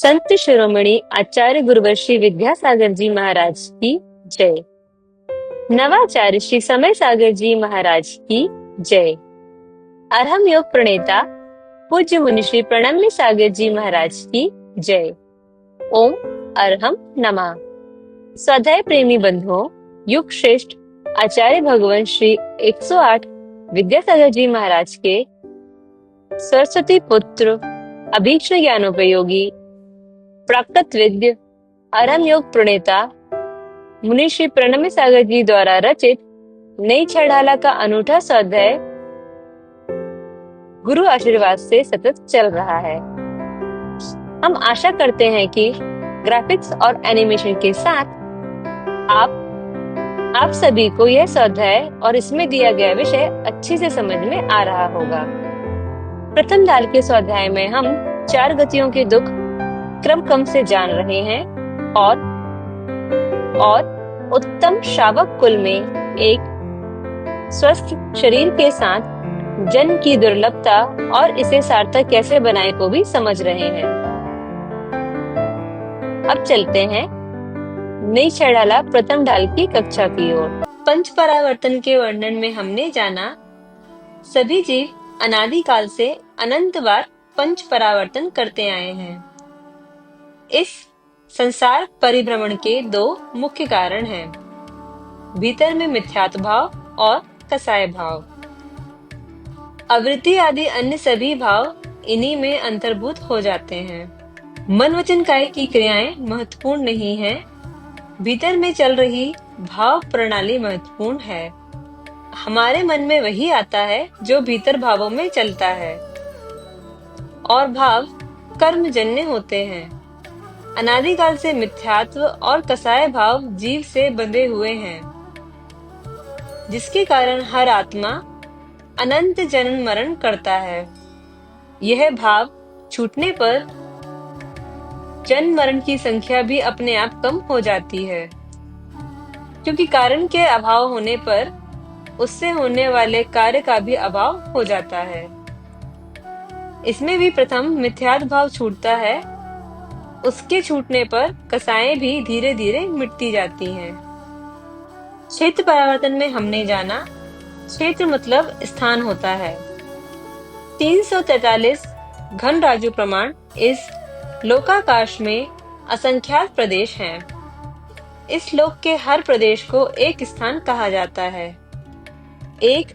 संत शिरोमणि आचार्य गुरुवर विद्यासागर जी महाराज की जय। नवाचार्य श्री समय सागर जी महाराज की जय। अरहम योग प्रणेता पूज्य मुनि श्री प्रणम्य सागर जी महाराज की जय। ओम अरहम नमः। स्वाध्याय प्रेमी बंधुओं, युग श्रेष्ठ आचार्य भगवान श्री 108 विद्यासागर जी महाराज के सरस्वती पुत्र अभीक्ष्ण ज्ञानोपयोगी प्राकृत विद्य अरहम योग प्रणेता मुनि श्री प्रणम्य सागर जी द्वारा रचित नई छड़ाला का अनूठा स्वाध्याय गुरु आशीर्वाद से सतत चल रहा है। हम आशा करते हैं कि ग्राफिक्स और एनिमेशन के साथ आप सभी को यह स्वाध्याय और इसमें दिया गया विषय अच्छे से समझ में आ रहा होगा। प्रथम दाल के स्वाध्याय में हम 4 गतियों के दुख क्रम से जान रहे हैं और उत्तम श्रावक कुल में एक स्वस्थ शरीर के साथ जन्म की दुर्लभता और इसे सार्थक कैसे बनाए को भी समझ रहे हैं। अब चलते हैं नई छड़ाला प्रथम ढाल की कक्षा की ओर। पंच परावर्तन के वर्णन में हमने जाना सभी जीव अनादिकाल से अनंत बार पंच परावर्तन करते आए हैं। इस संसार परिभ्रमण के 2 मुख्य कारण हैं, भीतर में मिथ्यात्व भाव और कसाय भाव। आवृत्ति आदि अन्य सभी भाव इन्हीं में अंतर्भूत हो जाते हैं। मन वचन काय की क्रियाएं महत्वपूर्ण नहीं है, भीतर में चल रही भाव प्रणाली महत्वपूर्ण है। हमारे मन में वही आता है जो भीतर भावों में चलता है और भाव कर्मजन्य होते हैं। अनादिकाल से मिथ्यात्व और कसाय भाव जीव से बंधे हुए हैं, जिसके कारण हर आत्मा अनंत जन्म मरण करता है। यह भाव छूटने पर जन्म मरण की संख्या भी अपने आप कम हो जाती है, क्योंकि कारण के अभाव होने पर उससे होने वाले कार्य का भी अभाव हो जाता है। इसमें भी प्रथम मिथ्यात्व भाव छूटता है, उसके छूटने पर कसाएं भी धीरे धीरे मिटती जाती हैं। क्षेत्र परावर्तन में हमने जाना क्षेत्र मतलब स्थान होता है। 343 घन राजु प्रमाण इस लोकाकाश में असंख्यात प्रदेश हैं। इस लोक के हर प्रदेश को एक स्थान कहा जाता है। एक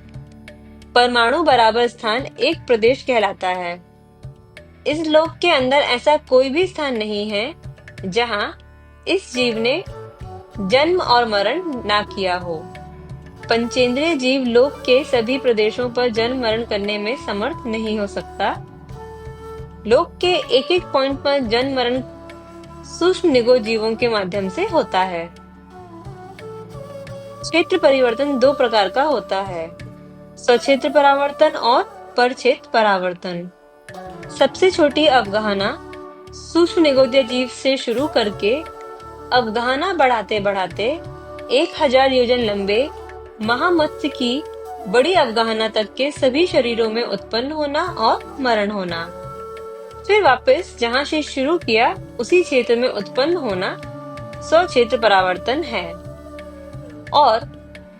परमाणु बराबर स्थान एक प्रदेश कहलाता है। इस लोक के अंदर ऐसा कोई भी स्थान नहीं है जहां इस जीव ने जन्म और मरण ना किया हो। पंचेंद्रिय जीव लोक के सभी प्रदेशों पर जन्म मरण करने में समर्थ नहीं हो सकता। लोक के एक एक पॉइंट पर जन्म मरण सूक्ष्म निगो जीवों के माध्यम से होता है। क्षेत्र परिवर्तन 2 प्रकार का होता है, स्वक्षेत्र परावर्तन और परक्षेत्र परावर्तन। सबसे छोटी अवगाहना सूक्ष्म निगोद्य जीव से शुरू करके अवगाहना बढ़ाते बढ़ाते 1000 योजन लंबे महामत्स्य की बड़ी अवगाहना तक के सभी शरीरों में उत्पन्न होना और मरण होना, फिर वापस जहां से शुरू किया उसी क्षेत्र में उत्पन्न होना स्वक्षेत्र परावर्तन है। और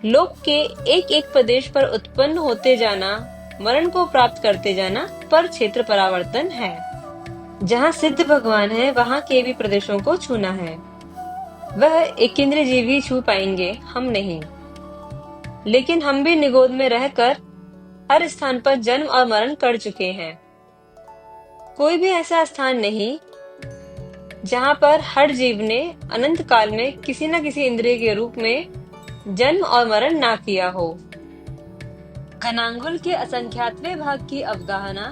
लोक के एक एक प्रदेश पर उत्पन्न होते जाना, मरण को प्राप्त करते जाना पर क्षेत्र परावर्तन है। जहाँ सिद्ध भगवान है वहाँ के भी प्रदेशों को छूना है। वह एकेंद्रीय जीव ही छू पाएंगे, हम नहीं। लेकिन हम भी निगोद में रहकर हर स्थान पर जन्म और मरण कर चुके हैं। कोई भी ऐसा स्थान नहीं जहाँ पर हर जीव ने अनंत काल में किसी न किसी इंद्रिय के रूप में जन्म और मरण ना किया हो। घनांगुल के असंख्यातवें भाग की अवगाहना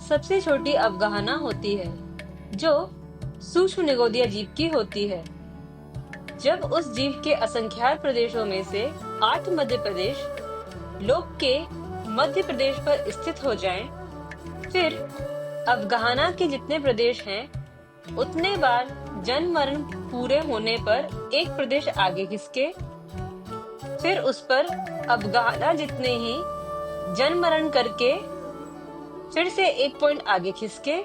सबसे छोटी अवगाहना होती है, जो सूक्ष्म निगोदिया जीव की होती है। जब उस जीव के असंख्यात प्रदेशों में से 8 मध्य प्रदेश लोक के मध्य प्रदेश पर स्थित हो जाएं, फिर अवगाहना के जितने प्रदेश हैं उतने बार जन्म मरण पूरे होने पर एक प्रदेश आगे खिसके, फिर उस पर अवगाहना जितने ही जन्म मरण करके फिर से एक पॉइंट आगे खिसके,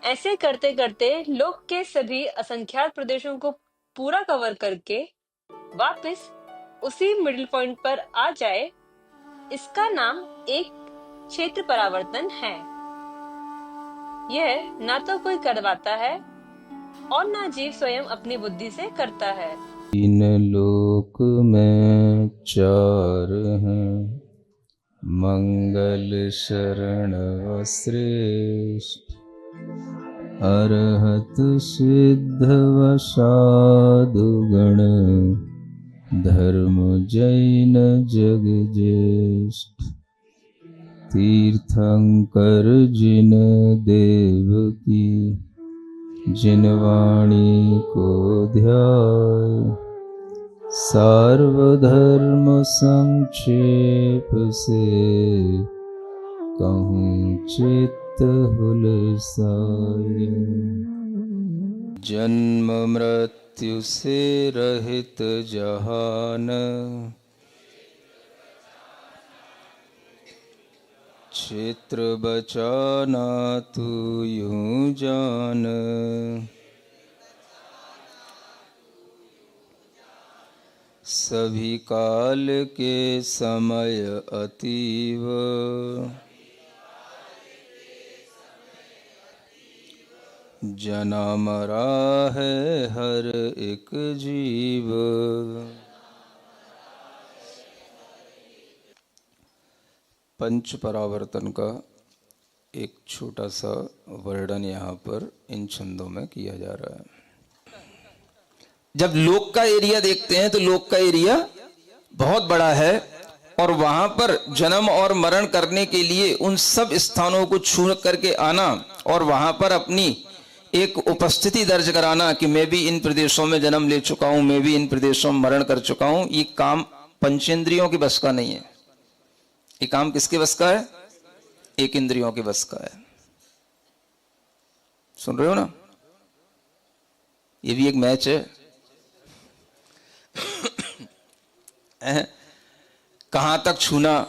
ऐसे करते करते लोक के सभी असंख्यात प्रदेशों को पूरा कवर करके वापस उसी मिडिल पॉइंट पर आ जाए, इसका नाम एक क्षेत्र परावर्तन है। यह ना तो कोई करवाता है और ना जीव स्वयं अपनी बुद्धि से करता है। तीन लोक में चार हैं, मंगल शरण श्रेष्ठ, अरहत सिद्ध व साधु गण, धर्म जैन जग ज्येष्ठ। तीर्थंकर जिन देव की, जिन वाणी को ध्याय, सार्वधर्म संक्षेप से, कहूँ चित्त हुलसाए। जन्म मृत्यु से रहित जहान, क्षेत्र बचाना तू यूं जान। सभी काल के समय अतीव, जना मरा है हर एक जीव। पंच परावर्तन का एक छोटा सा वर्णन यहाँ पर इन छंदों में किया जा रहा है। जब लोक का एरिया देखते हैं तो लोक का एरिया बहुत बड़ा है और वहां पर जन्म और मरण करने के लिए उन सब स्थानों को छू करके आना और वहां पर अपनी एक उपस्थिति दर्ज कराना कि मैं भी इन प्रदेशों में जन्म ले चुका हूं, मैं भी इन प्रदेशों में मरण कर चुका हूं, ये काम पंचेंद्रियों के बस का नहीं है। ये काम किसके बस का है? एक इंद्रियों के बस का है। सुन रहे हो ना? ये भी एक मैच है। कहां तक छूना,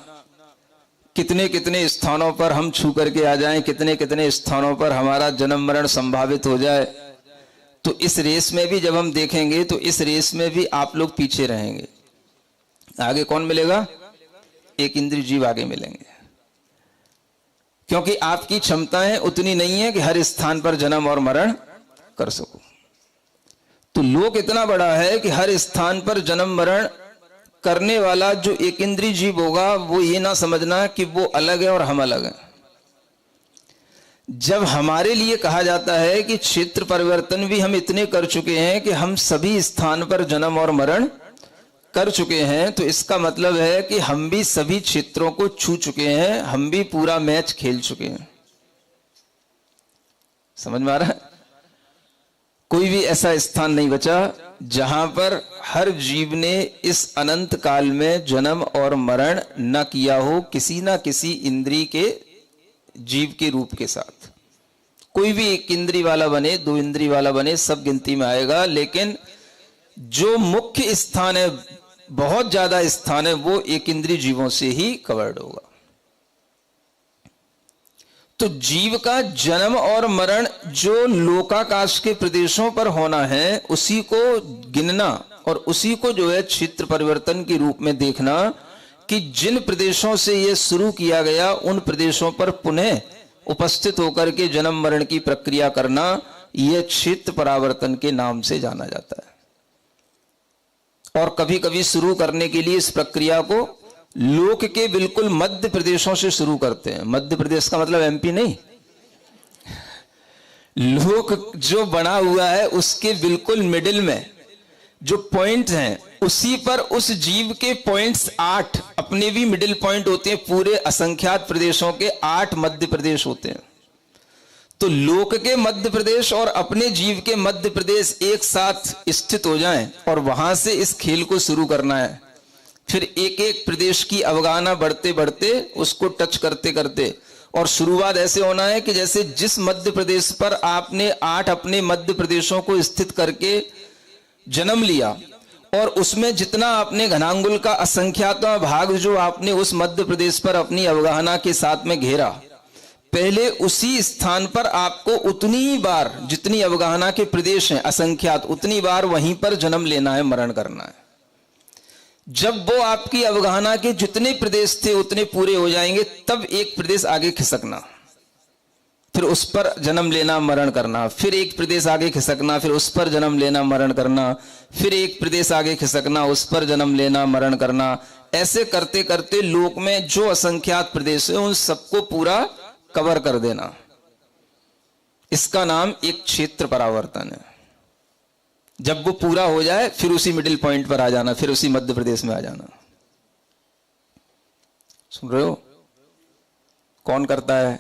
कितने कितने स्थानों पर हम छू करके आ जाएं, कितने कितने स्थानों पर हमारा जन्म मरण संभावित हो जाए। तो इस रेस में भी जब हम देखेंगे तो इस रेस में भी आप लोग पीछे रहेंगे। आगे कौन मिलेगा? एक इंद्रिय जीव आगे मिलेंगे, क्योंकि आपकी क्षमताएं उतनी नहीं है कि हर स्थान पर जन्म और मरण कर सको। तो लोक इतना बड़ा है कि हर स्थान पर जन्म मरण करने वाला जो एक इंद्रिय जीव होगा वो ये ना समझना कि वो अलग है और हम अलग हैं। जब हमारे लिए कहा जाता है कि क्षेत्र परिवर्तन भी हम इतने कर चुके हैं कि हम सभी स्थान पर जन्म और मरण कर चुके हैं, तो इसका मतलब है कि हम भी सभी क्षेत्रों को छू चुके हैं, हम भी पूरा मैच खेल चुके हैं। समझ में आ रहा है? कोई भी ऐसा स्थान नहीं बचा जहां पर हर जीव ने इस अनंत काल में जन्म और मरण न किया हो किसी ना किसी इंद्रिय के जीव के रूप के साथ। कोई भी एक इंद्रिय वाला बने, दो इंद्रिय वाला बने, सब गिनती में आएगा, लेकिन जो मुख्य स्थान है, बहुत ज्यादा स्थान है, वो एक इंद्रिय जीवों से ही कवर्ड होगा। तो जीव का जन्म और मरण जो लोकाकाश के प्रदेशों पर होना है, उसी को गिनना और उसी को जो है क्षेत्र परिवर्तन के रूप में देखना कि जिन प्रदेशों से यह शुरू किया गया उन प्रदेशों पर पुनः उपस्थित होकर के जन्म मरण की प्रक्रिया करना, यह क्षेत्र परावर्तन के नाम से जाना जाता है। और कभी कभी शुरू करने के लिए इस प्रक्रिया को लोक के बिल्कुल मध्य प्रदेशों से शुरू करते हैं। मध्य प्रदेश का मतलब एमपी नहीं, लोक जो बना हुआ है उसके बिल्कुल मिडिल में जो पॉइंट हैं, उसी पर उस जीव के पॉइंट्स 8 अपने भी मिडिल पॉइंट होते हैं। पूरे असंख्यात प्रदेशों के 8 मध्य प्रदेश होते हैं। तो लोक के मध्य प्रदेश और अपने जीव के मध्य प्रदेश एक साथ स्थित हो जाएं और वहां से इस खेल को शुरू करना है। फिर एक एक प्रदेश की अवगाहना बढ़ते बढ़ते उसको टच करते करते, और शुरुआत ऐसे होना है कि जैसे जिस मध्य प्रदेश पर आपने 8 अपने मध्य प्रदेशों को स्थित करके जन्म लिया और उसमें जितना आपने घनांगुल का असंख्यातवां भाग जो आपने उस मध्य प्रदेश पर अपनी अवगाहना के साथ में घेरा, पहले उसी स्थान पर आपको उतनी ही बार, जितनी अवगाहना के प्रदेश हैं असंख्यात, उतनी बार वहीं पर जन्म लेना है, मरण करना है। जब वो आपकी अवगाहना के जितने प्रदेश थे उतने पूरे हो जाएंगे, तब एक प्रदेश आगे खिसकना, फिर उस पर जन्म लेना, मरण करना, फिर एक प्रदेश आगे खिसकना, फिर उस पर जन्म लेना, मरण करना, फिर एक प्रदेश आगे खिसकना, उस पर जन्म लेना, मरण करना। ऐसे करते करते लोक में जो असंख्यात प्रदेश है उन सबको पूरा कवर कर देना। इसका नाम एक क्षेत्र परावर्तन है। जब वो पूरा हो जाए फिर उसी मिडिल पॉइंट पर आ जाना, फिर उसी मध्य प्रदेश में आ जाना। सुन रहे हो? कौन करता है,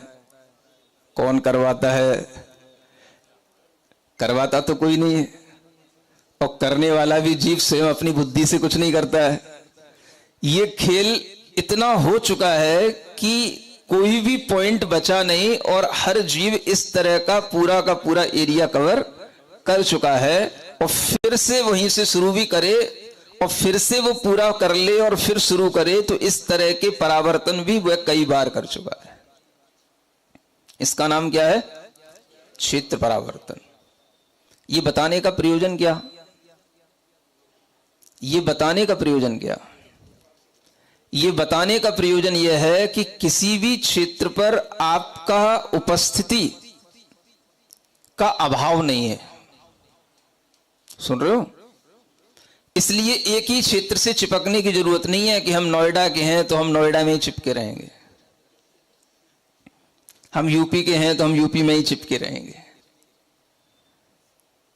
कौन करवाता है? करवाता तो कोई नहीं है, और करने वाला भी जीव स्वयं अपनी बुद्धि से कुछ नहीं करता है। ये खेल इतना हो चुका है कि कोई भी पॉइंट बचा नहीं, और हर जीव इस तरह का पूरा एरिया कवर कर चुका है, और फिर से वहीं से शुरू भी करे और फिर से वो पूरा कर ले और फिर शुरू करे, तो इस तरह के परावर्तन भी वह कई बार कर चुका है। इसका नाम क्या है? क्षेत्र परावर्तन। ये बताने का प्रयोजन क्या? ये बताने का प्रयोजन क्या? ये बताने का प्रयोजन यह है कि किसी भी क्षेत्र पर आपका उपस्थिति का अभाव नहीं है। सुन रहे हो? इसलिए एक ही क्षेत्र से चिपकने की जरूरत नहीं है कि हम नोएडा के हैं तो हम नोएडा में ही चिपके रहेंगे, हम यूपी के हैं तो हम यूपी में ही चिपके रहेंगे।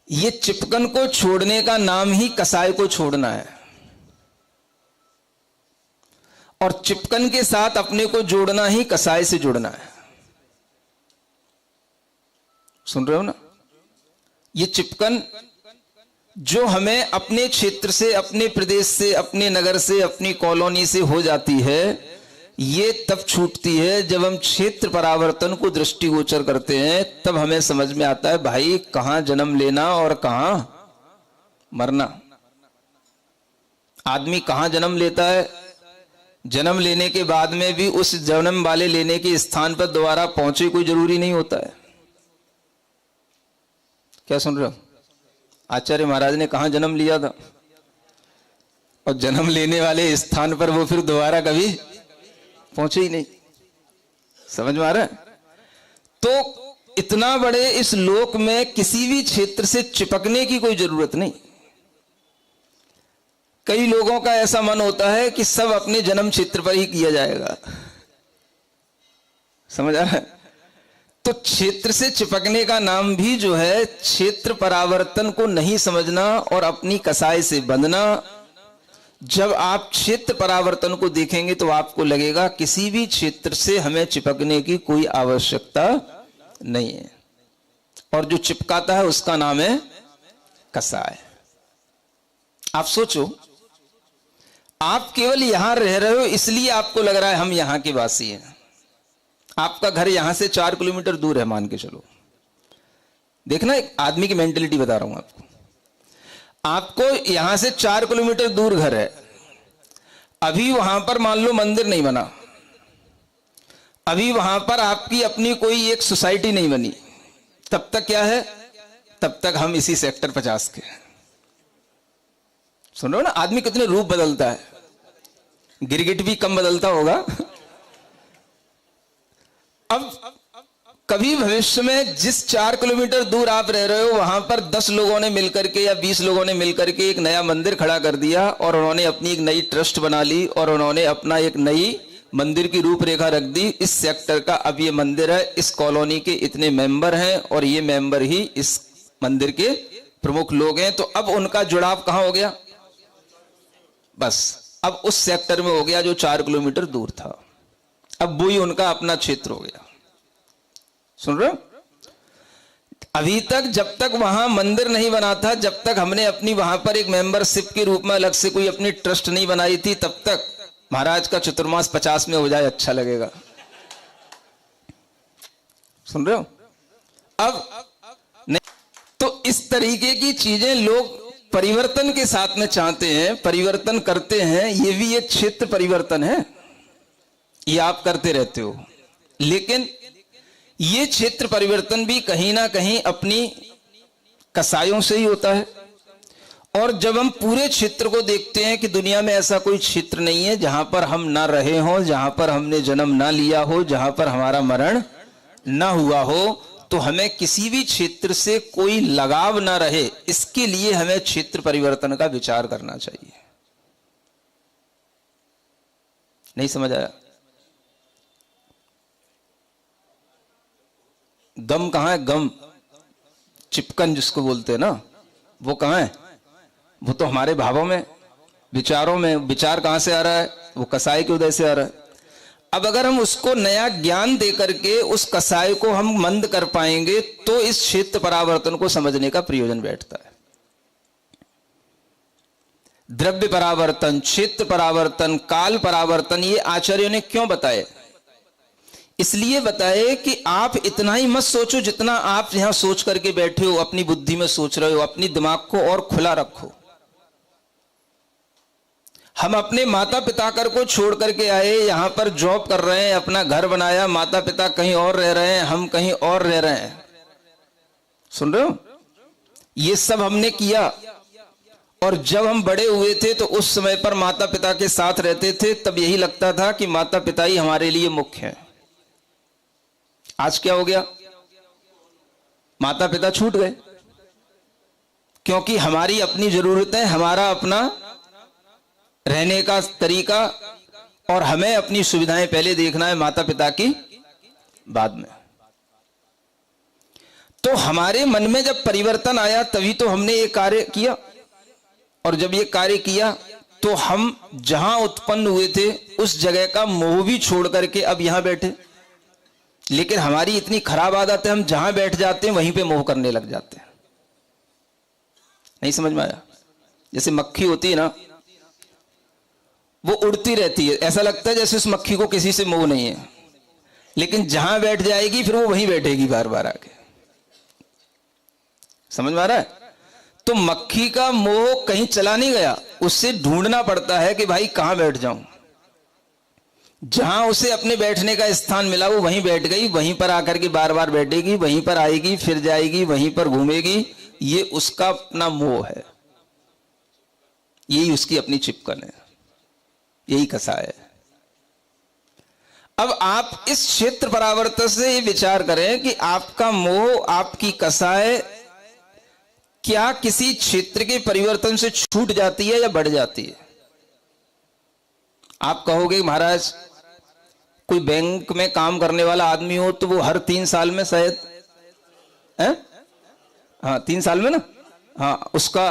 ये चिपकन को छोड़ने का नाम ही कसाय को छोड़ना है, और चिपकन के साथ अपने को जोड़ना ही कसाय से जुड़ना है। सुन रहे हो ना? ये चिपकन जो हमें अपने क्षेत्र से, अपने प्रदेश से, अपने नगर से, अपनी कॉलोनी से हो जाती है, ये तब छूटती है जब हम क्षेत्र परावर्तन को दृष्टिगोचर करते हैं। तब हमें समझ में आता है भाई कहां जन्म लेना और कहां मरना। आदमी कहां जन्म लेता है, जन्म लेने के बाद में भी उस जन्म वाले लेने के स्थान पर दोबारा पहुंचे कोई जरूरी नहीं होता है। क्या सुन रहे हो? आचार्य महाराज ने कहां जन्म लिया था, और जन्म लेने वाले स्थान पर वो फिर दोबारा कभी पहुंचे ही नहीं। समझ में आ रहा है? तो इतना बड़े इस लोक में किसी भी क्षेत्र से चिपकने की कोई जरूरत नहीं। कई लोगों का ऐसा मन होता है कि सब अपने जन्म क्षेत्र पर ही किया जाएगा। समझ आ रहा है? तो क्षेत्र से चिपकने का नाम भी जो है क्षेत्र परावर्तन को नहीं समझना और अपनी कसाई से बंधना। जब आप क्षेत्र परावर्तन को देखेंगे तो आपको लगेगा किसी भी क्षेत्र से हमें चिपकने की कोई आवश्यकता नहीं है, और जो चिपकाता है उसका नाम है कसाय। आप सोचो, आप केवल यहां रह रहे हो इसलिए आपको लग रहा है हम यहां के वासी हैं। आपका घर यहां से 4 किलोमीटर दूर है, मान के चलो। देखना, एक आदमी की मेंटेलिटी बता रहा हूं आपको। आपको यहां से 4 किलोमीटर दूर घर है, अभी वहां पर मान लो मंदिर नहीं बना, अभी वहां पर आपकी अपनी कोई एक सोसाइटी नहीं बनी, तब तक क्या है? तब तक हम इसी सेक्टर 50 के। सुन रहे हो ना? आदमी कितने रूप बदलता है, गिरगिट भी कम बदलता होगा। अब कभी भविष्य में जिस 4 किलोमीटर दूर आप रह रहे हो वहां पर 10 लोगों ने मिलकर के या 20 लोगों ने मिलकर के एक नया मंदिर खड़ा कर दिया, और उन्होंने अपनी एक नई ट्रस्ट बना ली, और उन्होंने अपना एक नई मंदिर की रूपरेखा रख दी। इस सेक्टर का अब ये मंदिर है, इस कॉलोनी के इतने मेंबर हैं, और ये मेंबर ही इस मंदिर के प्रमुख लोग हैं। तो अब उनका जुड़ाव कहां हो गया? बस अब उस सेक्टर में हो गया जो 4 किलोमीटर दूर था। अब वही उनका अपना क्षेत्र हो गया। सुन रहे हो? अभी तक जब तक वहां मंदिर नहीं बना था, जब तक हमने अपनी वहां पर एक मेंबरशिप के रूप में अलग से कोई अपनी ट्रस्ट नहीं बनाई थी, तब तक महाराज का चतुर्मास 50 में हो जाए अच्छा लगेगा। सुन रहे हो? अब नहीं। तो इस तरीके की चीजें लोग परिवर्तन के साथ में चाहते हैं, परिवर्तन करते हैं। ये भी एक क्षेत्र परिवर्तन है, ये आप करते रहते हो। लेकिन ये क्षेत्र परिवर्तन भी कहीं ना कहीं अपनी कसायों से ही होता है। और जब हम पूरे क्षेत्र को देखते हैं कि दुनिया में ऐसा कोई क्षेत्र नहीं है जहां पर हम ना रहे हों, जहां पर हमने जन्म ना लिया हो, जहां पर हमारा मरण ना हुआ हो, तो हमें किसी भी क्षेत्र से कोई लगाव ना रहे, इसके लिए हमें क्षेत्र परिवर्तन का विचार करना चाहिए। नहीं समझ आया? गम कहां है? गम, चिपकन जिसको बोलते हैं ना, वो कहां है? वो तो हमारे भावों में, विचारों में। विचार कहां से आ रहा है? वो कसाई के उदय से आ रहा है। अब अगर हम उसको नया ज्ञान दे करके उस कसाई को हम मंद कर पाएंगे तो इस क्षेत्र परावर्तन को समझने का प्रयोजन बैठता है। द्रव्य परावर्तन, क्षेत्र परावर्तन, काल परावर्तन, ये आचार्यों ने क्यों बताए? इसलिए बताए कि आप इतना ही मत सोचो जितना आप यहां सोच करके बैठे हो, अपनी बुद्धि में सोच रहे हो। अपनी दिमाग को और खुला रखो। हम अपने माता पिता कर को छोड़ करके आए, यहां पर जॉब कर रहे हैं, अपना घर बनाया, माता पिता कहीं और रह रहे हैं, हम कहीं और रह रहे हैं। सुन रहे हो? ये सब हमने किया। और जब हम बड़े हुए थे तो उस समय पर माता पिता के साथ रहते थे, तब यही लगता था कि माता पिता ही हमारे लिए मुख्य हैं। आज क्या हो गया? माता पिता छूट गए, क्योंकि हमारी अपनी जरूरतें, हमारा अपना रहने का तरीका, और हमें अपनी सुविधाएं पहले देखना है, माता पिता की बाद में। तो हमारे मन में जब परिवर्तन आया तभी तो हमने ये कार्य किया। और जब ये कार्य किया तो हम जहां उत्पन्न हुए थे उस जगह का मोह भी छोड़ करके अब यहां बैठे। लेकिन हमारी इतनी खराब आदत है, हम जहां बैठ जाते हैं वहीं पे मोह करने लग जाते हैं। नहीं समझ में आया? जैसे मक्खी होती है ना, वो उड़ती रहती है, ऐसा लगता है जैसे उस मक्खी को किसी से मोह नहीं है, लेकिन जहां बैठ जाएगी फिर वो वहीं बैठेगी बार बार आके। समझ में आ रहा है? तो मक्खी का मोह कहीं चला नहीं गया, उससे ढूंढना पड़ता है कि भाई कहां बैठ जाऊं। जहां उसे अपने बैठने का स्थान मिला वो वहीं बैठ गई, वहीं पर आकर के बार बार बैठेगी, वहीं पर आएगी, फिर जाएगी, वहीं पर घूमेगी। ये उसका अपना मोह है, यही उसकी अपनी चिपकन है, यही कसाय है। अब आप इस क्षेत्र परावर्तन से ये विचार करें कि आपका मोह, आपकी कसाय क्या किसी क्षेत्र के परिवर्तन से छूट जाती है या बढ़ जाती है? आप कहोगे महाराज कोई बैंक में काम करने वाला आदमी हो तो वो हर 3 साल में शायद, हाँ 3 साल में ना, हाँ उसका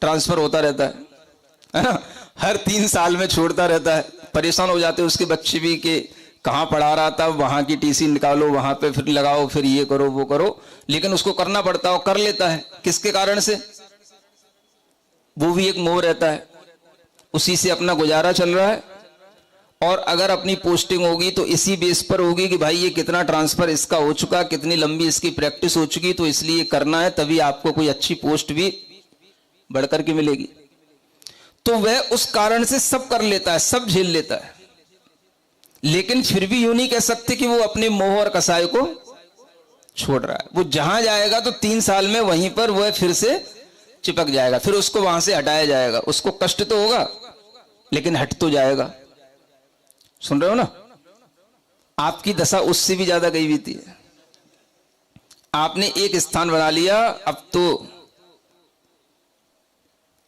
ट्रांसफर होता रहता है ना, हर 3 साल में छोड़ता रहता है। परेशान हो जाते हैं उसके बच्चे भी कि कहाँ पढ़ा रहा था, वहां की टीसी निकालो, वहां पे फिर लगाओ, फिर ये करो वो करो, लेकिन उसको करना पड़ता है, कर लेता है। किसके कारण से? वो भी एक मोह रहता है, उसी से अपना गुजारा चल रहा है। और अगर अपनी पोस्टिंग होगी तो इसी बेस पर होगी कि भाई ये कितना ट्रांसफर इसका हो चुका, कितनी लंबी इसकी प्रैक्टिस हो चुकी, तो इसलिए करना है, तभी आपको कोई अच्छी पोस्ट भी बढ़कर के मिलेगी। तो वह उस कारण से सब कर लेता है, सब झेल लेता है, लेकिन फिर भी यूं नहीं कह सकते कि वो अपने मोह और कसाय को छोड़ रहा है। वो जहां जाएगा तो 3 साल में वहीं पर वह फिर से चिपक जाएगा, फिर उसको वहां से हटाया जाएगा। उसको कष्ट तो होगा लेकिन हट तो जाएगा। सुन रहे हो ना? आपकी दशा उससे भी ज्यादा गई बीती है। आपने एक स्थान बना लिया, अब तो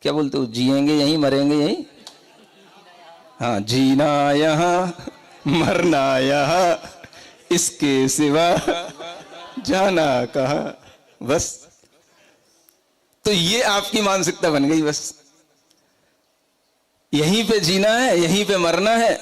क्या बोलते हो, जिएंगे यहीं, मरेंगे यहीं। हाँ, जीना यहां, मरना यहां, इसके सिवा जाना कहां, बस। तो ये आपकी मानसिकता बन गई, बस यहीं पे जीना है, यहीं पे मरना है।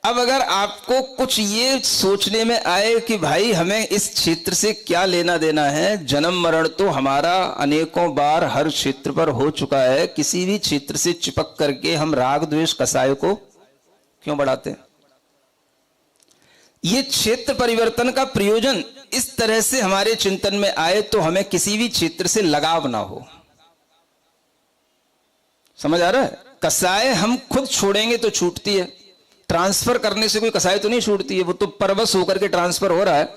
अब अगर आपको कुछ ये सोचने में आए कि भाई हमें इस क्षेत्र से क्या लेना देना है, जन्म मरण तो हमारा अनेकों बार हर क्षेत्र पर हो चुका है, किसी भी क्षेत्र से चिपक करके हम राग द्वेष कसाय को क्यों बढ़ाते हैं? ये क्षेत्र परिवर्तन का प्रयोजन इस तरह से हमारे चिंतन में आए तो हमें किसी भी क्षेत्र से लगाव ना हो। समझ आ रहा है? कसाय हम खुद छोड़ेंगे तो छूटती है, ट्रांसफर करने से कोई कसाई तो नहीं छूटती है, वो तो परवश होकर के ट्रांसफर हो रहा है,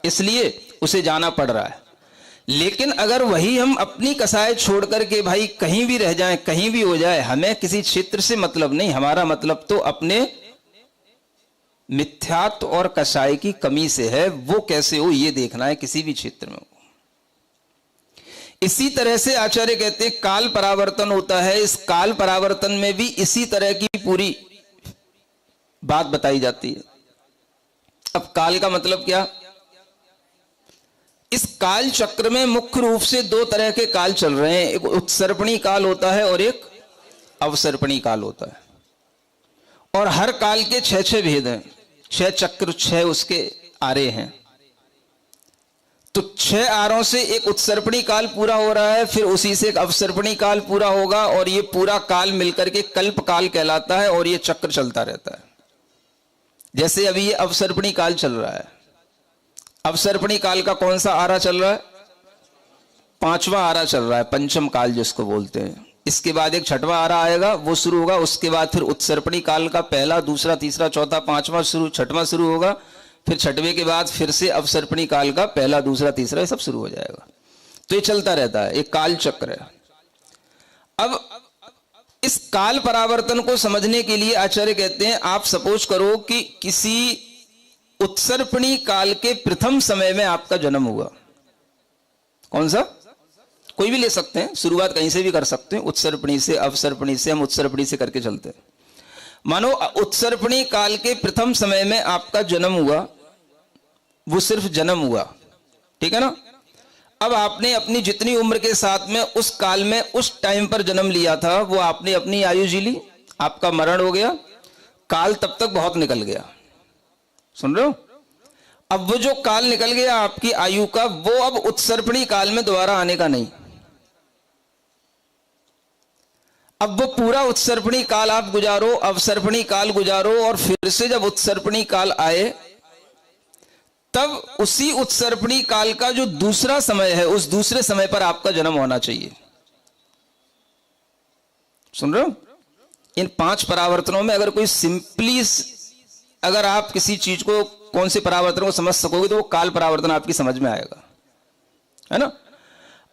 इसलिए उसे जाना पड़ रहा है। लेकिन अगर वही हम अपनी कसाई छोड़ करके भाई कहीं भी रह जाएं, कहीं भी हो जाए, हमें किसी क्षेत्र से मतलब नहीं, हमारा मतलब तो अपने मिथ्यात्व और कसाई की कमी से है, वो कैसे हो ये देखना है, किसी भी क्षेत्र में हो। इसी तरह से आचार्य कहते हैं काल परावर्तन होता है। इस काल परावर्तन में भी इसी तरह की पूरी बात बताई जाती है। अब काल का मतलब क्या? इस काल चक्र में मुख्य रूप से दो तरह के काल चल रहे हैं, एक उत्सर्पणी काल होता है और एक अवसर्पणी काल होता है। और हर काल के 6 भेद हैं, 6 चक्र, 6 उसके आरे हैं। तो 6 आरों से एक उत्सर्पणी काल पूरा हो रहा है, फिर उसी से एक अवसर्पणी काल पूरा होगा, और ये पूरा काल मिलकर के कल्प काल कहलाता है, और ये चक्र चलता रहता है। जैसे अभी ये अवसर्पणी काल चल रहा है। अवसर्पणी काल का कौन सा आरा चल रहा है? 5वां आरा चल रहा है, पंचम काल जिसको बोलते हैं। इसके बाद एक 6वां आरा आएगा, वो शुरू होगा। उसके बाद फिर उत्सर्पणी काल का पहला, दूसरा, तीसरा, चौथा, 5वां शुरू, 6वां शुरू होगा। फिर 6वें के बाद फिर से अवसर्पणी काल का पहला, दूसरा, तीसरा, ये सब शुरू हो जाएगा। तो ये चलता रहता है, एक काल चक्र है। अब इस काल परावर्तन को समझने के लिए आचार्य कहते हैं, आप सपोज करो कि किसी उत्सर्पणी काल के प्रथम समय में आपका जन्म हुआ। कौन सा? कोई भी ले सकते हैं, शुरुआत कहीं से भी कर सकते हैं, उत्सर्पणी से, अवसर्पणी से, हम उत्सर्पणी से करके चलते हैं। मानो उत्सर्पणी काल के प्रथम समय में आपका जन्म हुआ, वो सिर्फ जन्म हुआ, ठीक है ना। अब आपने अपनी जितनी उम्र के साथ में उस काल में उस टाइम पर जन्म लिया था, वो आपने अपनी आयु जी ली, आपका मरण हो गया, काल तब तक बहुत निकल गया। सुन रहे हो? अब वो जो काल निकल गया आपकी आयु का, वो अब उत्सर्पणी काल में दोबारा आने का नहीं। अब वो पूरा उत्सर्पणी काल आप गुजारो, अवसर्पणी काल गुजारो, और फिर से जब उत्सर्पणी काल आए, तब उसी उत्सर्पणी काल का जो दूसरा समय है, उस दूसरे समय पर आपका जन्म होना चाहिए। सुन रहे हो? इन 5 परावर्तनों में अगर कोई सिंपली, अगर आप किसी चीज को, कौन से परावर्तन को समझ सकोगे, तो वो काल परावर्तन आपकी समझ में आएगा, है ना।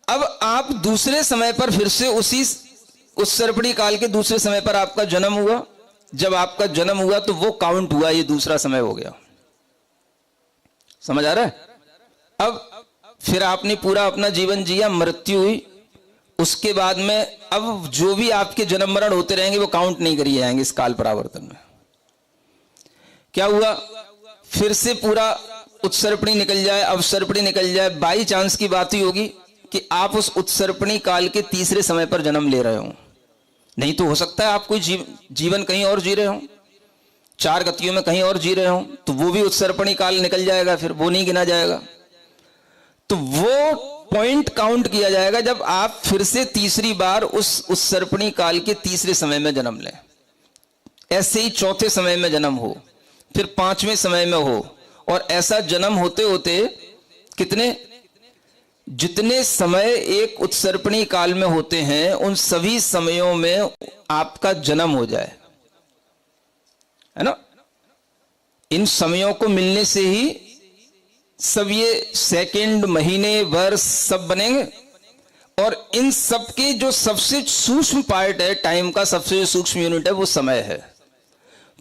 अब आप दूसरे समय पर फिर से उसी उत्सर्पणी काल के दूसरे समय पर आपका जन्म हुआ। जब आपका जन्म हुआ तो वो काउंट हुआ, ये दूसरा समय हो गया। समझ आ रहा है? अब फिर आपने पूरा अपना जीवन जिया, मृत्यु हुई, उसके बाद में अब जो भी आपके जन्म मरण होते रहेंगे वो काउंट नहीं करिए जाएंगे इस काल परावर्तन में। क्या हुआ? फिर से पूरा उत्सर्पणी निकल जाए, अवसर्पणी निकल जाए, बाई चांस की बात ही होगी कि आप उस उत्सर्पणी काल के तीसरे समय पर जन्म ले रहे हो। नहीं तो हो सकता है आप कोई जीवन कहीं और जी रहे हो, 4 गतियों में कहीं और जी रहे हो, तो वो भी उत्सर्पणी काल निकल जाएगा, फिर वो नहीं गिना जाएगा। तो वो पॉइंट काउंट किया जाएगा जब आप फिर से तीसरी बार उस उत्सर्पणी काल के तीसरे समय में जन्म लें। ऐसे ही चौथे समय में जन्म हो, फिर 5वें समय में हो, और ऐसा जन्म होते होते कितने, जितने समय एक उत्सर्पणी काल में होते हैं, उन सभी समयों में आपका जन्म हो जाए, है ना। इन समयों को मिलने से ही सब ये सेकंड, महीने, वर्ष सब बनेंगे। और इन सब के जो सबसे सूक्ष्म पार्ट है, टाइम का सबसे सूक्ष्म यूनिट है, वो समय है।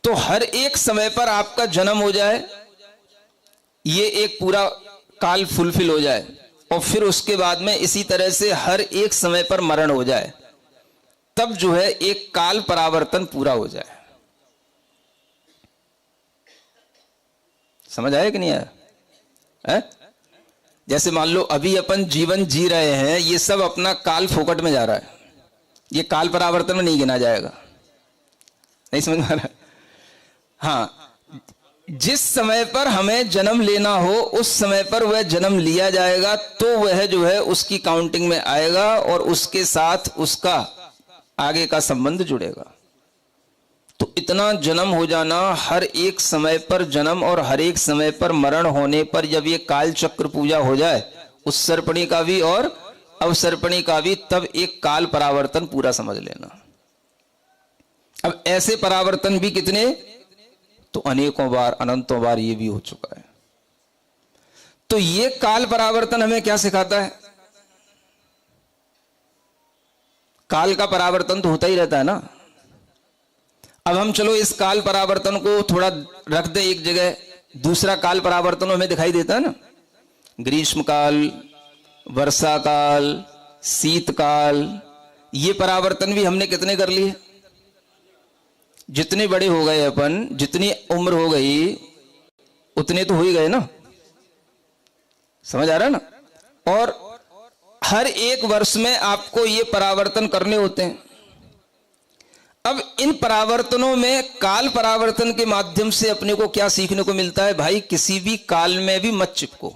तो हर एक समय पर आपका जन्म हो जाए, ये एक पूरा काल फुलफिल हो जाए, और फिर उसके बाद में इसी तरह से हर एक समय पर मरण हो जाए, तब जो है एक काल परावर्तन पूरा हो जाए। समझ आया कि नहीं आया? है? जैसे मान लो अभी अपन जीवन जी रहे हैं, ये सब अपना काल फोकट में जा रहा है, ये काल परावर्तन में नहीं गिना जाएगा। नहीं समझ में आ रहा? हाँ, जिस समय पर हमें जन्म लेना हो उस समय पर वह जन्म लिया जाएगा, तो वह जो है उसकी काउंटिंग में आएगा, और उसके साथ उसका आगे का संबंध जुड़ेगा। तो इतना जन्म हो जाना, हर एक समय पर जन्म और हर एक समय पर मरण होने पर जब ये काल चक्र पूजा हो जाए, उत्सर्पणी का भी और अवसर्पणी का भी, तब एक काल परावर्तन पूरा समझ लेना। अब ऐसे परावर्तन भी कितने? तो अनेकों बार, अनंतों बार ये भी हो चुका है। तो ये काल परावर्तन हमें क्या सिखाता है? काल का परावर्तन तो होता ही रहता है ना। अब हम चलो इस काल परावर्तन को थोड़ा रख दे एक जगह, दूसरा काल परावर्तन हमें दिखाई देता है ना। ग्रीष्म काल, वर्षा काल, शीतकाल, ये परावर्तन भी हमने कितने कर लिए? जितने बड़े हो गए अपन, जितनी उम्र हो गई उतने तो हो ही गए ना। समझ आ रहा है ना। और हर एक वर्ष में आपको ये परावर्तन करने होते हैं। अब इन परावर्तनों में काल परावर्तन के माध्यम से अपने को क्या सीखने को मिलता है? भाई किसी भी काल में भी मत चिपको।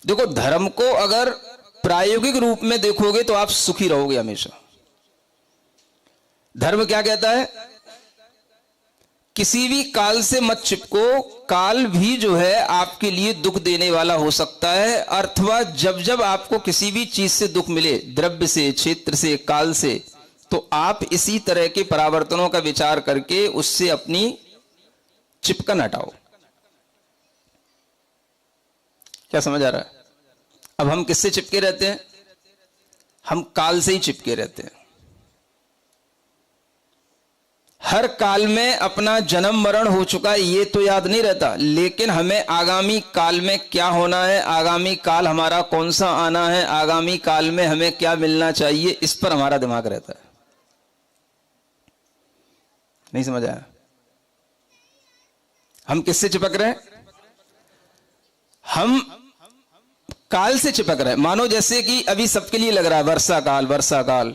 देखो, धर्म को अगर प्रायोगिक रूप में देखोगे तो आप सुखी रहोगे हमेशा। धर्म क्या कहता है? किसी भी काल से मत चिपको। काल भी जो है आपके लिए दुख देने वाला हो सकता है, अथवा जब जब आपको किसी भी चीज से दुख मिले, द्रव्य से, क्षेत्र से, काल से, तो आप इसी तरह के परावर्तनों का विचार करके उससे अपनी चिपकन हटाओ। क्या समझ आ रहा है? अब हम किससे चिपके रहते हैं? हम काल से ही चिपके रहते हैं। हर काल में अपना जन्म मरण हो चुका है ये तो याद नहीं रहता, लेकिन हमें आगामी काल में क्या होना है, आगामी काल हमारा कौन सा आना है, आगामी काल में हमें क्या मिलना चाहिए, इस पर हमारा दिमाग रहता है। नहीं समझ आया? हम किससे चिपक रहे हैं? हम काल से चिपक रहे हैं। मानो जैसे कि अभी सबके लिए लग रहा है वर्षा काल, वर्षा काल,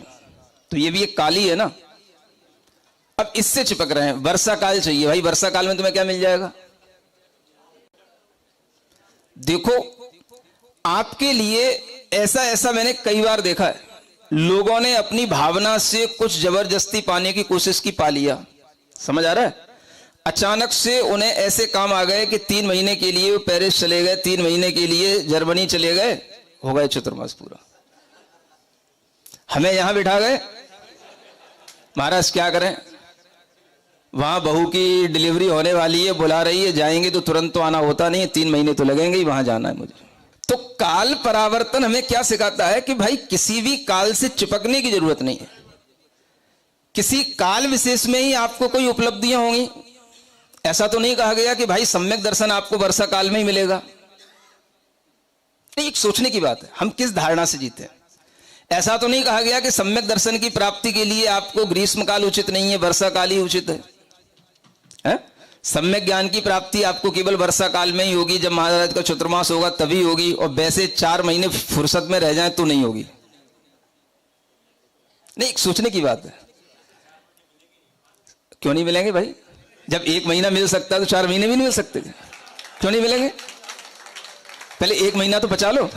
तो ये भी एक काल ही है ना। अब इससे चिपक रहे हैं, वर्षा काल चाहिए। भाई वर्षा काल में तुम्हें क्या मिल जाएगा? देखो, आपके लिए ऐसा ऐसा मैंने कई बार देखा है, लोगों ने अपनी भावना से कुछ जबरदस्ती पाने की कोशिश की, पा लिया। समझ आ रहा है? अचानक से उन्हें ऐसे काम आ गए कि 3 महीने के लिए वो पेरिस चले गए, 3 महीने के लिए जर्मनी चले गए, हो गए चतुर्मास पूरा। हमें यहां बिठा गए, महाराज क्या करें, वहां बहू की डिलीवरी होने वाली है, बुला रही है, जाएंगे तो तुरंत तो आना होता नहीं है, 3 महीने तो लगेंगे ही, वहां जाना है मुझे। तो काल परावर्तन हमें क्या सिखाता है कि भाई किसी भी काल से चिपकने की जरूरत नहीं है। किसी काल विशेष में ही आपको कोई उपलब्धियां होंगी। ऐसा तो नहीं कहा गया कि भाई सम्यक दर्शन आपको वर्षा काल में ही मिलेगा। एक सोचने की बात है, हम किस धारणा से जीते हैं। ऐसा तो नहीं कहा गया कि सम्यक दर्शन की प्राप्ति के लिए आपको ग्रीष्म काल उचित नहीं है, वर्षा काल ही उचित है। सम्यक ज्ञान की प्राप्ति आपको केवल वर्षा काल में ही होगी, जब महाराज का चतुर्मास होगा तभी होगी, और वैसे 4 महीने फुर्सत में रह जाए तो नहीं होगी। नहीं, एक सोचने की बात है। क्यों नहीं मिलेंगे भाई? जब 1 महीना मिल सकता है तो 4 महीने भी नहीं मिल सकते? क्यों नहीं मिलेंगे? पहले 1 महीना तो बचा लो।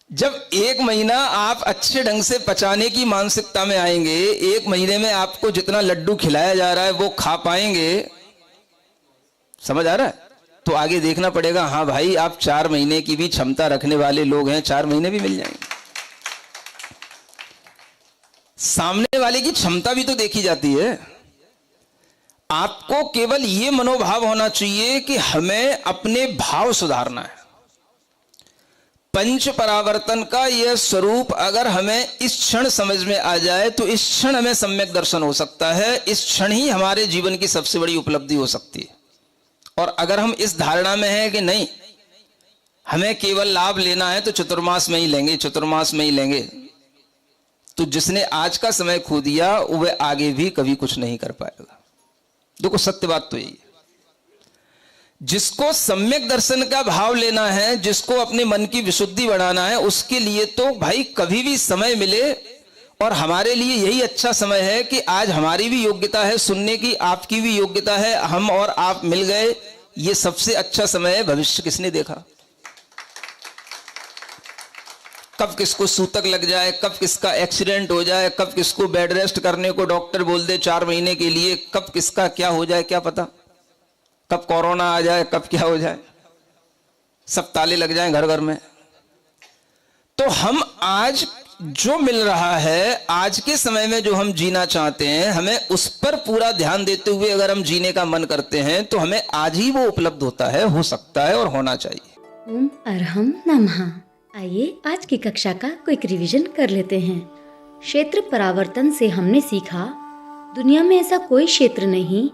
जब 1 महीना आप अच्छे ढंग से पचाने की मानसिकता में आएंगे, 1 महीने में आपको जितना लड्डू खिलाया जा रहा है वो खा पाएंगे, समझ आ रहा है? तो आगे देखना पड़ेगा। हाँ भाई, आप 4 महीने की भी क्षमता रखने वाले लोग हैं, 4 महीने भी मिल जाएंगे। सामने वाले की क्षमता भी तो देखी जाती है। आपको केवल यह मनोभाव होना चाहिए कि हमें अपने भाव सुधारना है। पंच परावर्तन का यह स्वरूप अगर हमें इस क्षण समझ में आ जाए तो इस क्षण हमें सम्यक दर्शन हो सकता है। इस क्षण ही हमारे जीवन की सबसे बड़ी उपलब्धि हो सकती है। और अगर हम इस धारणा में हैं कि नहीं, हमें केवल लाभ लेना है तो चतुर्मास में ही लेंगे, चतुर्मास में ही लेंगे, तो जिसने आज का समय खो दिया वह आगे भी कभी कुछ नहीं कर पाएगा। देखो, सत्य बात तो यही है। जिसको सम्यक दर्शन का भाव लेना है, जिसको अपने मन की विशुद्धि बढ़ाना है, उसके लिए तो भाई कभी भी समय मिले, और हमारे लिए यही अच्छा समय है कि आज हमारी भी योग्यता है सुनने की, आपकी भी योग्यता है, हम और आप मिल गए, ये सबसे अच्छा समय है। भविष्य किसने देखा? कब किसको सूतक लग जाए, कब किसका एक्सीडेंट हो जाए, कब किसको बेड रेस्ट करने को डॉक्टर बोल दे 4 महीने के लिए, कब किसका क्या हो जाए क्या पता, कब कोरोना आ जाए, कब क्या हो जाए, सब ताले लग जाएं घर घर में। तो हम आज जो मिल रहा है आज के समय में, जो हम जीना चाहते हैं, हमें उस पर पूरा ध्यान देते हुए अगर हम जीने का मन करते हैं तो हमें आज ही वो उपलब्ध होता है, हो सकता है और होना चाहिए। ओम अरहम नमः। आइए आज की कक्षा का क्विक रिवीजन कर लेते हैं। क्षेत्र परावर्तन से हमने सीखा, दुनिया में ऐसा कोई क्षेत्र नहीं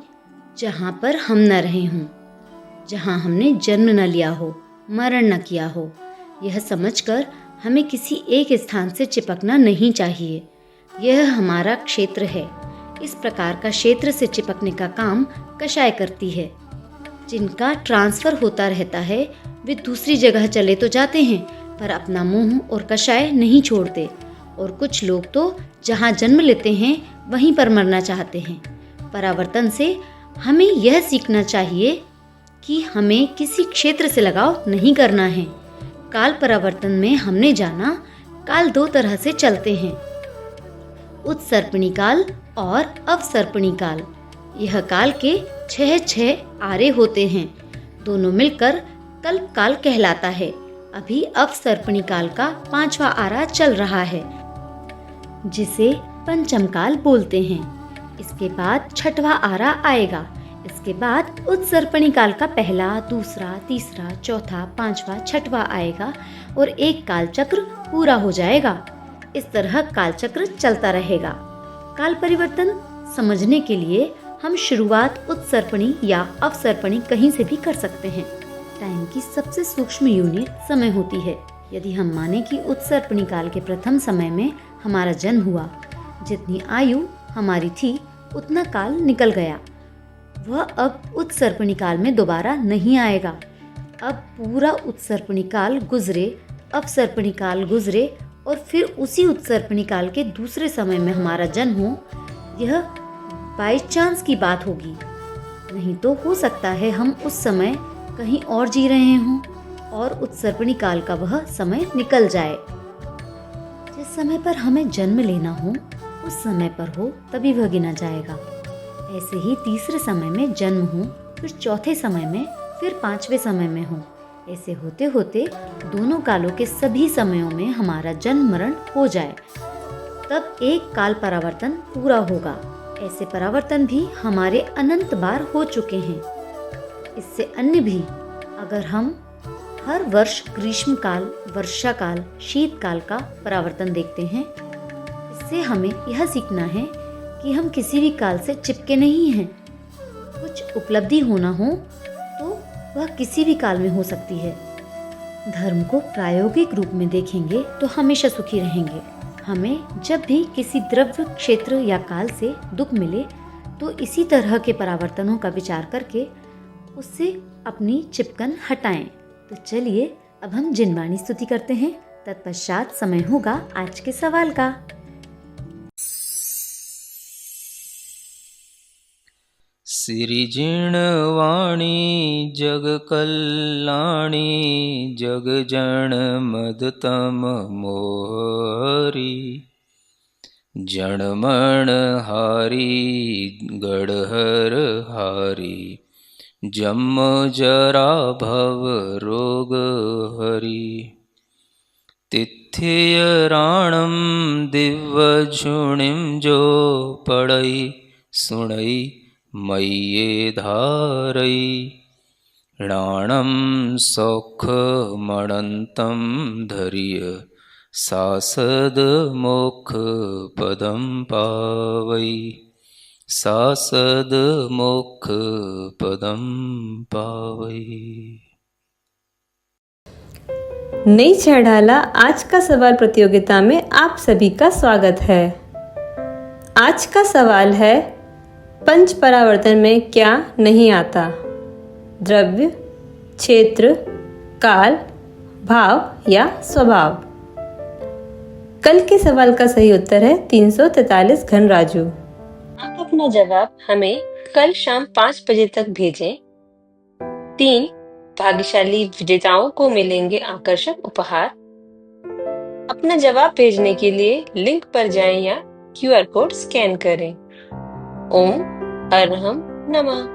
जहाँ पर हम न रहे हों, जहाँ हमने जन्म न लिया हो, मरण न किया हो। यह समझकर हमें किसी एक स्थान से चिपकना नहीं चाहिए। यह हमारा क्षेत्र है। इस प्रकार का क्षेत्र से चिपकने का काम कषाय करती है। जिनका ट्रांसफ़र होता रहता है वे दूसरी जगह चले तो जाते हैं, पर अपना मुंह और कषाय नहीं छोड़ते। और कुछ लोग तो जहाँ जन्म लेते हैं वहीं पर मरना चाहते हैं। परावर्तन से हमें यह सीखना चाहिए कि हमें किसी क्षेत्र से लगाव नहीं करना है। काल परावर्तन में हमने जाना, काल दो तरह से चलते हैं, उत्सर्पणी काल और अवसर्पणी काल। यह काल के 6 आरे होते हैं, दोनों मिलकर कल्प काल कहलाता है। अभी अवसर्पणी काल का 5वां आरा चल रहा है, जिसे पंचम काल बोलते हैं। इसके बाद 6वां आरा आएगा। इसके बाद उत्सर्पणी काल का पहला, दूसरा, तीसरा, चौथा, 5वां, 6वां आएगा और एक काल चक्र पूरा हो जाएगा। इस तरह काल चक्र चलता रहेगा। काल परिवर्तन समझने के लिए हम शुरुआत उत्सर्पणी या अवसर्पणी कहीं से भी कर सकते हैं। टाइम की सबसे सूक्ष्म यूनिट समय होती है। यदि हम माने कि उत्सर्पणी काल के प्रथम समय में हमारा जन्म हुआ, जितनी आयु हमारी थी उतना काल निकल गया, वह अब उत्सर्पणी काल में दोबारा नहीं आएगा। अब पूरा उत्सर्पणी काल गुजरे, अवसर्पणी काल गुजरे और फिर उसी उत्सर्पणी काल के दूसरे समय में हमारा जन्म हो, यह बाई चांस की बात होगी। नहीं तो हो सकता है हम उस समय कहीं और जी रहे हों और उत्सर्पणी काल का वह समय निकल जाए। जिस समय पर हमें जन्म लेना हो उस समय पर हो, तभी वह गिना जाएगा। ऐसे ही तीसरे समय में जन्म हो, फिर चौथे समय में, फिर 5वें समय में हो। ऐसे होते होते दोनों कालों के सभी समयों में हमारा जन्म मरण हो जाए, तब एक काल परावर्तन पूरा होगा। ऐसे परावर्तन भी हमारे अनंत बार हो चुके हैं। इससे अन्य भी, अगर हम हर वर्ष ग्रीष्म काल, वर्षा काल, शीतकाल का परावर्तन देखते हैं, इससे हमें यह सीखना है कि हम किसी भी काल से चिपके नहीं हैं। कुछ उपलब्धि होना हो तो वह किसी भी काल में हो सकती है। धर्म को प्रायोगिक रूप में देखेंगे तो हमेशा सुखी रहेंगे। हमें जब भी किसी द्रव्य, क्षेत्र या काल से दुख मिले तो इसी तरह के परावर्तनों का विचार करके उससे अपनी चिपकन हटाएं। तो चलिए अब हम जिनवाणी स्तुति करते हैं। तत्पश्चात समय होगा आज के सवाल का। सिरिजिणवाणी जग कल्याणी जग जन मदतम मोहरी जनमण हारी गढ़हर हारी जम जरा भव रोग हरी तिथ्य राणम दिव्य झुणिम जो पड़ई सुणई मय्ये धारई राणम सौख मणंतम धरिय सासद मोक्ष पदम पावई सासद मोक्ष पदम पावई। नई चढ़ाला आज का सवाल प्रतियोगिता में आप सभी का स्वागत है। आज का सवाल है, पंच परावर्तन में क्या नहीं आता? द्रव्य, क्षेत्र, काल, भाव या स्वभाव। कल के सवाल का सही उत्तर है 343 घन राजू। आप अपना जवाब हमें कल शाम 5 बजे तक भेजें। 3 भाग्यशाली विजेताओं को मिलेंगे आकर्षक उपहार। अपना जवाब भेजने के लिए लिंक पर जाएं या QR कोड स्कैन करें। ओम अरहम नमः।